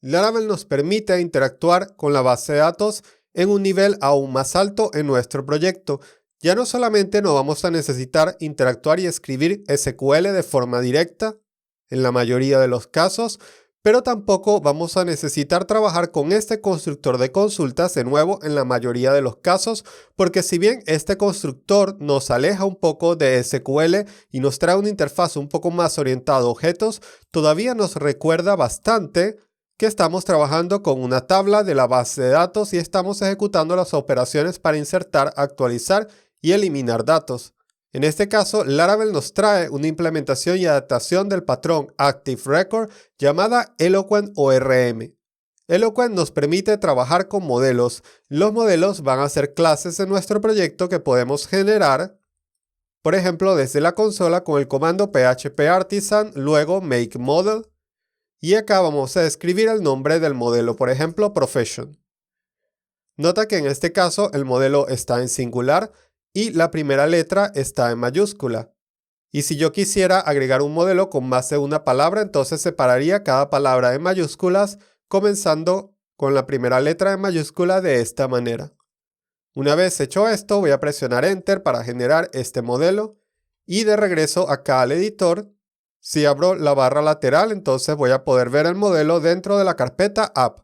Laravel nos permite interactuar con la base de datos en un nivel aún más alto en nuestro proyecto. Ya no solamente no vamos a necesitar interactuar y escribir SQL de forma directa, en la mayoría de los casos, pero tampoco vamos a necesitar trabajar con este constructor de consultas de nuevo en la mayoría de los casos, porque si bien este constructor nos aleja un poco de SQL y nos trae una interfaz un poco más orientada a objetos, todavía nos recuerda bastante que estamos trabajando con una tabla de la base de datos y estamos ejecutando las operaciones para insertar, actualizar y eliminar datos. En este caso, Laravel nos trae una implementación y adaptación del patrón Active Record llamada Eloquent ORM. Eloquent nos permite trabajar con modelos. Los modelos van a ser clases en nuestro proyecto que podemos generar, por ejemplo, desde la consola con el comando phpartisan, luego makeModel, y acá vamos a escribir el nombre del modelo, por ejemplo, Profession. Nota que en este caso el modelo está en singular y la primera letra está en mayúscula. Y si yo quisiera agregar un modelo con más de una palabra, entonces separaría cada palabra en mayúsculas, comenzando con la primera letra en mayúscula de esta manera. Una vez hecho esto, voy a presionar Enter para generar este modelo y de regreso acá al editor. Si abro la barra lateral, entonces voy a poder ver el modelo dentro de la carpeta App.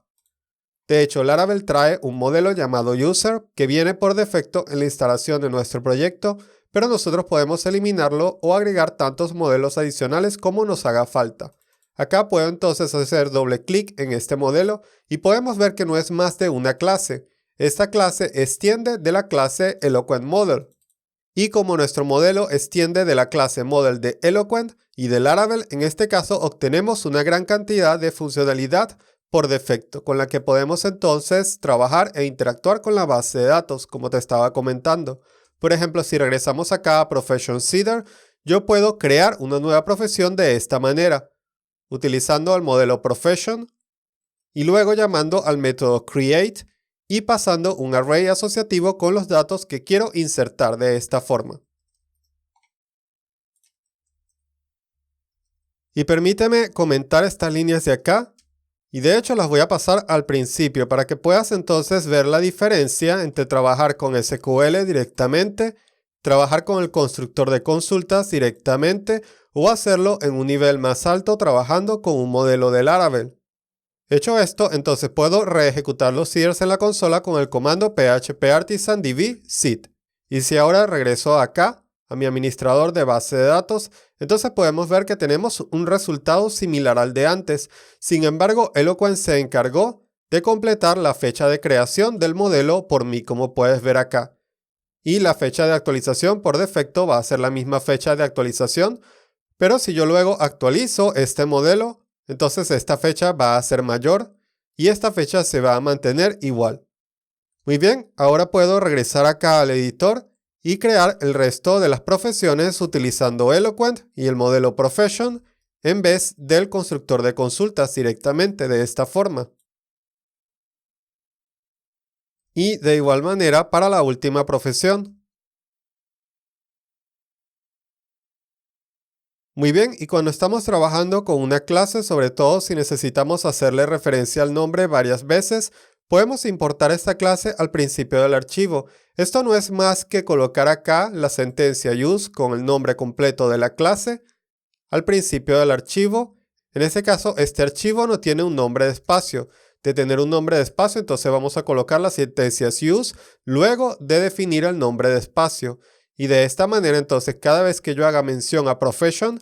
De hecho, Laravel trae un modelo llamado User que viene por defecto en la instalación de nuestro proyecto, pero nosotros podemos eliminarlo o agregar tantos modelos adicionales como nos haga falta. Acá puedo entonces hacer doble clic en este modelo y podemos ver que no es más de una clase. Esta clase extiende de la clase Eloquent Model. Y como nuestro modelo extiende de la clase Model de Eloquent y de Laravel, en este caso obtenemos una gran cantidad de funcionalidad por defecto, con la que podemos entonces trabajar e interactuar con la base de datos, como te estaba comentando. Por ejemplo, si regresamos acá a Profession Seeder, yo puedo crear una nueva profesión de esta manera, utilizando el modelo Profession y luego llamando al método create y pasando un array asociativo con los datos que quiero insertar de esta forma. Y permíteme comentar estas líneas de acá. Y de hecho las voy a pasar al principio para que puedas entonces ver la diferencia entre trabajar con SQL directamente, trabajar con el constructor de consultas directamente o hacerlo en un nivel más alto trabajando con un modelo de Laravel. Hecho esto, entonces puedo reejecutar los seeders en la consola con el comando phpartisan db seed. Y si ahora regreso acá a mi administrador de base de datos, entonces podemos ver que tenemos un resultado similar al de antes. Sin embargo, Eloquent se encargó de completar la fecha de creación del modelo por mí, como puedes ver acá. Y la fecha de actualización por defecto va a ser la misma fecha de actualización, pero si yo luego actualizo este modelo, entonces esta fecha va a ser mayor y esta fecha se va a mantener igual. Muy bien, ahora puedo regresar acá al editor y crear el resto de las profesiones utilizando Eloquent y el modelo Profession en vez del constructor de consultas directamente de esta forma. Y de igual manera para la última profesión. Muy bien, y cuando estamos trabajando con una clase, sobre todo si necesitamos hacerle referencia al nombre varias veces, podemos importar esta clase al principio del archivo. Esto no es más que colocar acá la sentencia use con el nombre completo de la clase al principio del archivo. En este caso, este archivo no tiene un nombre de espacio. De tener un nombre de espacio, entonces vamos a colocar las sentencias use luego de definir el nombre de espacio. Y de esta manera, entonces, cada vez que yo haga mención a Profession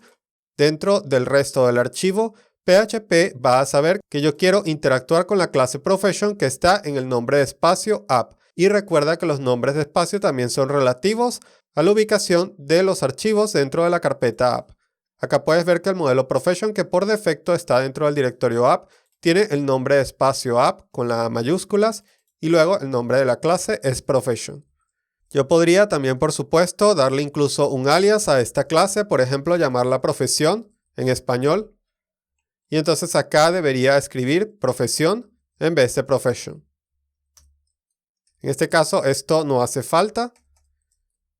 dentro del resto del archivo, PHP va a saber que yo quiero interactuar con la clase Profession que está en el nombre de espacio app. Y recuerda que los nombres de espacio también son relativos a la ubicación de los archivos dentro de la carpeta app. Acá puedes ver que el modelo Profession, que por defecto está dentro del directorio app, tiene el nombre de espacio app con las mayúsculas y luego el nombre de la clase es Profession. Yo podría también, por supuesto, darle incluso un alias a esta clase, por ejemplo, llamarla profesión en español. Y entonces acá debería escribir profesión en vez de profession. En este caso esto no hace falta,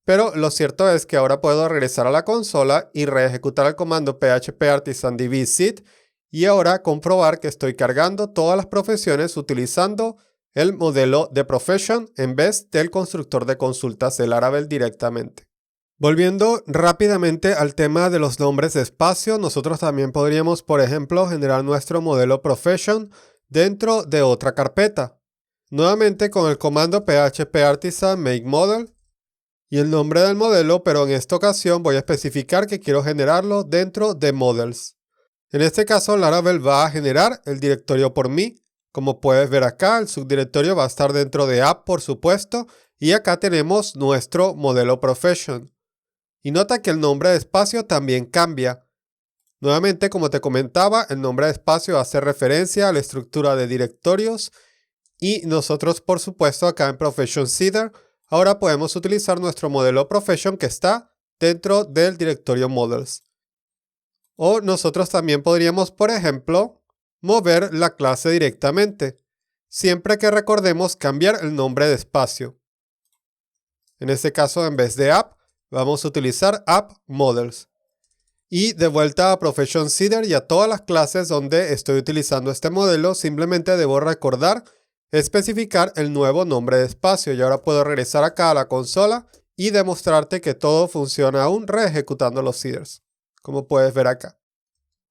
pero lo cierto es que ahora puedo regresar a la consola y reejecutar el comando phpartisan db seed y ahora comprobar que estoy cargando todas las profesiones utilizando el modelo de profession en vez del constructor de consultas de Laravel directamente. Volviendo rápidamente al tema de los nombres de espacio, nosotros también podríamos, por ejemplo, generar nuestro modelo profession dentro de otra carpeta. Nuevamente con el comando php-artisan make model y el nombre del modelo, pero en esta ocasión voy a especificar que quiero generarlo dentro de models. En este caso, Laravel va a generar el directorio por mí. Como puedes ver acá, el subdirectorio va a estar dentro de app, por supuesto, y acá tenemos nuestro modelo profession. Y nota que el nombre de espacio también cambia. Nuevamente, como te comentaba, el nombre de espacio hace referencia a la estructura de directorios y nosotros, por supuesto, acá en Profession Seeder, ahora podemos utilizar nuestro modelo Profession que está dentro del directorio Models. O nosotros también podríamos, por ejemplo, mover la clase directamente, siempre que recordemos cambiar el nombre de espacio. En este caso, en vez de app, vamos a utilizar app models. Y de vuelta a Profession Seeder y a todas las clases donde estoy utilizando este modelo, simplemente debo recordar especificar el nuevo nombre de espacio. Y ahora puedo regresar acá a la consola y demostrarte que todo funciona aún reejecutando los seeders, como puedes ver acá.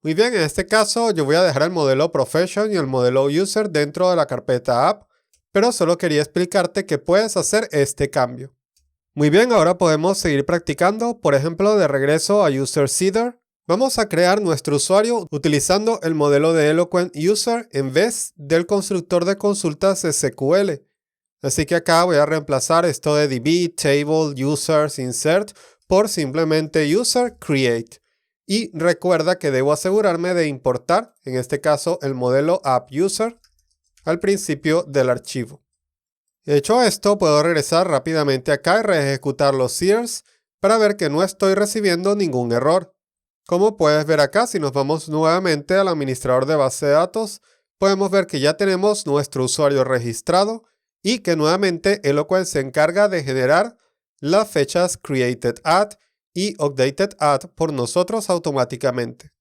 Muy bien, en este caso yo voy a dejar el modelo Profession y el modelo User dentro de la carpeta App, pero solo quería explicarte que puedes hacer este cambio. Muy bien, ahora podemos seguir practicando. Por ejemplo, de regreso a User Seeder, vamos a crear nuestro usuario utilizando el modelo de Eloquent User en vez del constructor de consultas SQL. Así que acá voy a reemplazar esto de DB, Table, Users, Insert por simplemente User Create. Y recuerda que debo asegurarme de importar, en este caso, el modelo App User al principio del archivo. Hecho esto, puedo regresar rápidamente acá y reejecutar los seeders para ver que no estoy recibiendo ningún error. Como puedes ver acá, si nos vamos nuevamente al administrador de base de datos, podemos ver que ya tenemos nuestro usuario registrado y que nuevamente Eloquent se encarga de generar las fechas created at y updated at por nosotros automáticamente.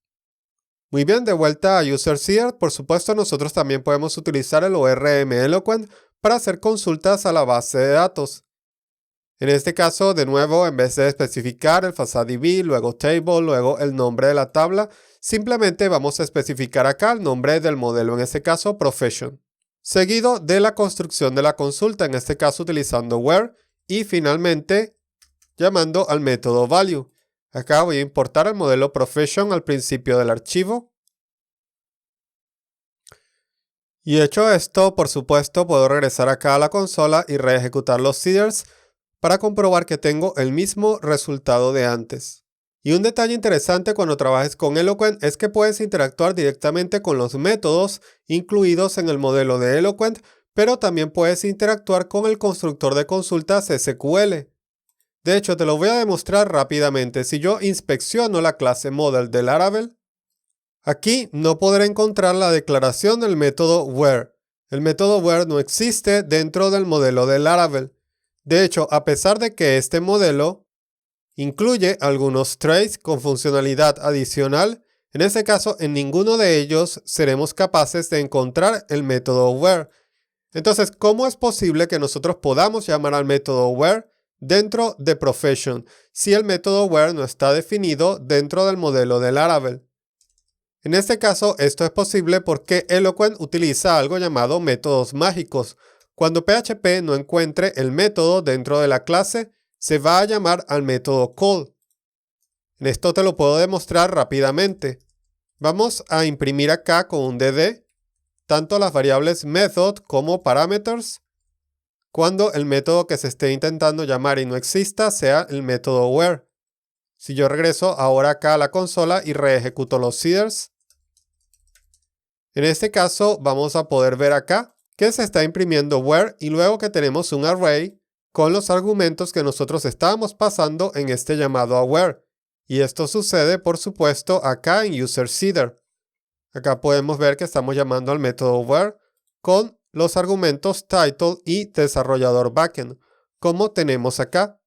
Muy bien, de vuelta a User Seeder, por supuesto nosotros también podemos utilizar el ORM Eloquent para hacer consultas a la base de datos. En este caso, de nuevo, en vez de especificar el FASADB, luego Table, luego el nombre de la tabla, simplemente vamos a especificar acá el nombre del modelo, en este caso Profession, seguido de la construcción de la consulta, en este caso utilizando where, y finalmente llamando al método value. Acá voy a importar el modelo Profession al principio del archivo. Y hecho esto, por supuesto, puedo regresar acá a la consola y reejecutar los seeders para comprobar que tengo el mismo resultado de antes. Y un detalle interesante cuando trabajes con Eloquent es que puedes interactuar directamente con los métodos incluidos en el modelo de Eloquent, pero también puedes interactuar con el constructor de consultas SQL. De hecho, te lo voy a demostrar rápidamente. Si yo inspecciono la clase model de Laravel, aquí no podré encontrar la declaración del método where. El método where no existe dentro del modelo de Laravel. De hecho, a pesar de que este modelo incluye algunos traits con funcionalidad adicional, en este caso en ninguno de ellos seremos capaces de encontrar el método where. Entonces, ¿cómo es posible que nosotros podamos llamar al método where dentro de Profession si el método where no está definido dentro del modelo de Laravel? En este caso, esto es posible porque Eloquent utiliza algo llamado métodos mágicos. Cuando PHP no encuentre el método dentro de la clase, se va a llamar al método call. En esto te lo puedo demostrar rápidamente. Vamos a imprimir acá con un dd tanto las variables method como parameters cuando el método que se esté intentando llamar y no exista sea el método where. Si yo regreso ahora acá a la consola y reejecuto los seeders, en este caso vamos a poder ver acá que se está imprimiendo where y luego que tenemos un array con los argumentos que nosotros estábamos pasando en este llamado a where. Y esto sucede, por supuesto, acá en User Seeder. Acá podemos ver que estamos llamando al método where con los argumentos title y desarrollador backend, como tenemos acá.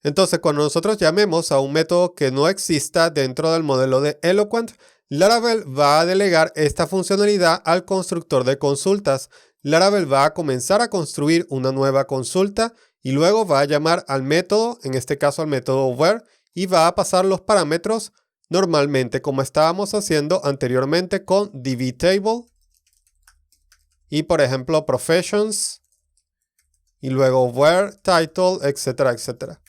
Entonces, cuando nosotros llamemos a un método que no exista dentro del modelo de Eloquent, Laravel va a delegar esta funcionalidad al constructor de consultas. Laravel va a comenzar a construir una nueva consulta y luego va a llamar al método, en este caso al método where, y va a pasar los parámetros normalmente como estábamos haciendo anteriormente con dbTable y por ejemplo professions y luego where, title, etcétera, etcétera.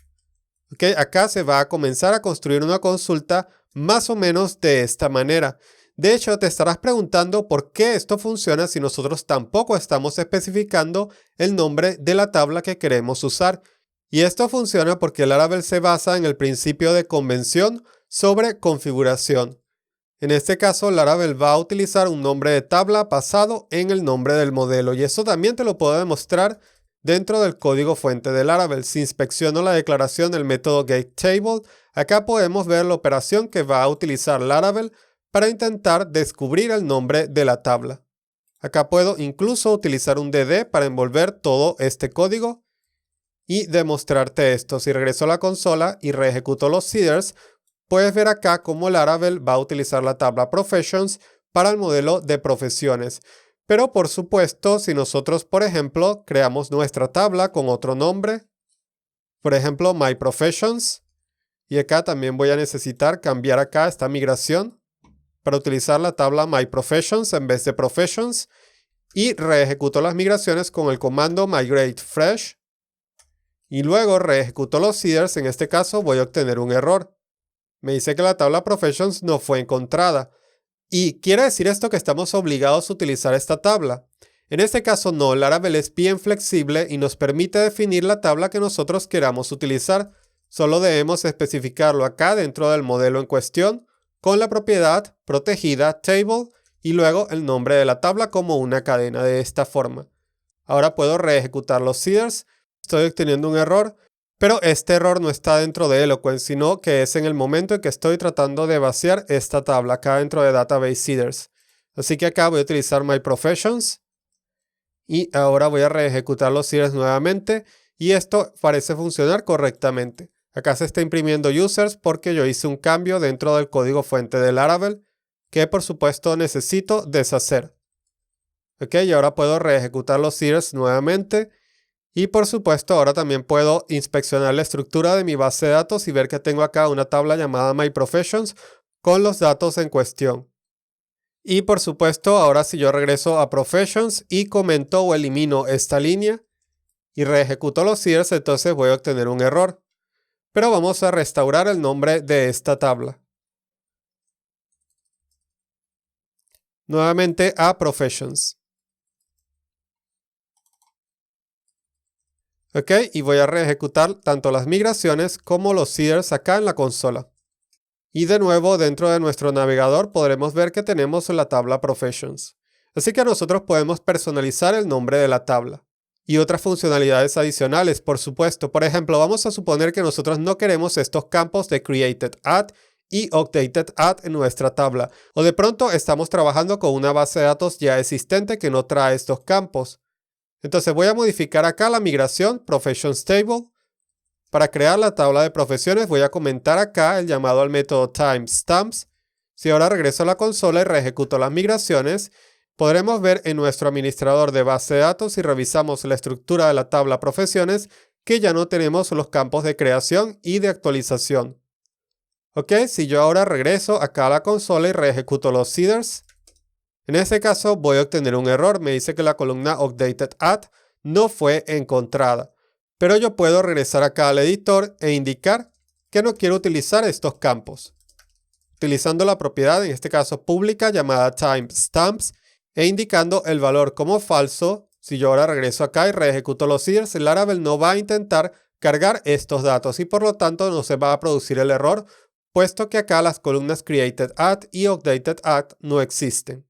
Okay, acá se va a comenzar a construir una consulta más o menos de esta manera. De hecho, te estarás preguntando por qué esto funciona si nosotros tampoco estamos especificando el nombre de la tabla que queremos usar. Y esto funciona porque Laravel se basa en el principio de convención sobre configuración. En este caso, Laravel va a utilizar un nombre de tabla basado en el nombre del modelo. Y eso también te lo puedo demostrar dentro del código fuente de Laravel. Si inspecciono la declaración del método getTable, acá podemos ver la operación que va a utilizar Laravel para intentar descubrir el nombre de la tabla. Acá puedo incluso utilizar un DD para envolver todo este código y demostrarte esto. Si regreso a la consola y reejecuto los seeders, puedes ver acá cómo Laravel va a utilizar la tabla Professions para el modelo de profesiones. Pero por supuesto, si nosotros, por ejemplo, creamos nuestra tabla con otro nombre, por ejemplo, My Professions, y acá también voy a necesitar cambiar acá esta migración para utilizar la tabla My Professions en vez de Professions, y reejecuto las migraciones con el comando migrate fresh, y luego reejecuto los seeders. En este caso voy a obtener un error. Me dice que la tabla Professions no fue encontrada. ¿Y quiere decir esto que estamos obligados a utilizar esta tabla? En este caso no, Laravel es bien flexible y nos permite definir la tabla que nosotros queramos utilizar. Solo debemos especificarlo acá dentro del modelo en cuestión con la propiedad protegida table y luego el nombre de la tabla como una cadena de esta forma. Ahora puedo reejecutar los seeders. Estoy obteniendo un error, pero este error no está dentro de Eloquent, sino que es en el momento en que estoy tratando de vaciar esta tabla acá dentro de Database Seeders. Así que acá voy a utilizar My Professions y ahora voy a reejecutar los seeders nuevamente y esto parece funcionar correctamente. Acá se está imprimiendo users porque yo hice un cambio dentro del código fuente de Laravel que por supuesto necesito deshacer. Ok, y ahora puedo reejecutar los seeders nuevamente. Y por supuesto ahora también puedo inspeccionar la estructura de mi base de datos y ver que tengo acá una tabla llamada My Professions con los datos en cuestión. Y por supuesto ahora si yo regreso a Professions y comento o elimino esta línea y reejecuto los seeders, entonces voy a obtener un error. Pero vamos a restaurar el nombre de esta tabla. Nuevamente a Professions. Ok, y voy a reejecutar tanto las migraciones como los seeders acá en la consola. Y de nuevo dentro de nuestro navegador podremos ver que tenemos la tabla Professions. Así que nosotros podemos personalizar el nombre de la tabla. Y otras funcionalidades adicionales, por supuesto. Por ejemplo, vamos a suponer que nosotros no queremos estos campos de created_add y updated_add en nuestra tabla. O de pronto estamos trabajando con una base de datos ya existente que no trae estos campos. Entonces voy a modificar acá la migración Professions Table. Para crear la tabla de profesiones voy a comentar acá el llamado al método timestamps. Si ahora regreso a la consola y reejecuto las migraciones, podremos ver en nuestro administrador de base de datos, si revisamos la estructura de la tabla profesiones, que ya no tenemos los campos de creación y de actualización. Ok, si yo ahora regreso acá a la consola y reejecuto los seeders, en este caso voy a obtener un error. Me dice que la columna updated_add no fue encontrada. Pero yo puedo regresar acá al editor e indicar que no quiero utilizar estos campos. Utilizando la propiedad, en este caso pública, llamada timestamps, e indicando el valor como falso. Si yo ahora regreso acá y reejecuto los seeders, Laravel no va a intentar cargar estos datos y por lo tanto no se va a producir el error, puesto que acá las columnas created_add y updated_add no existen.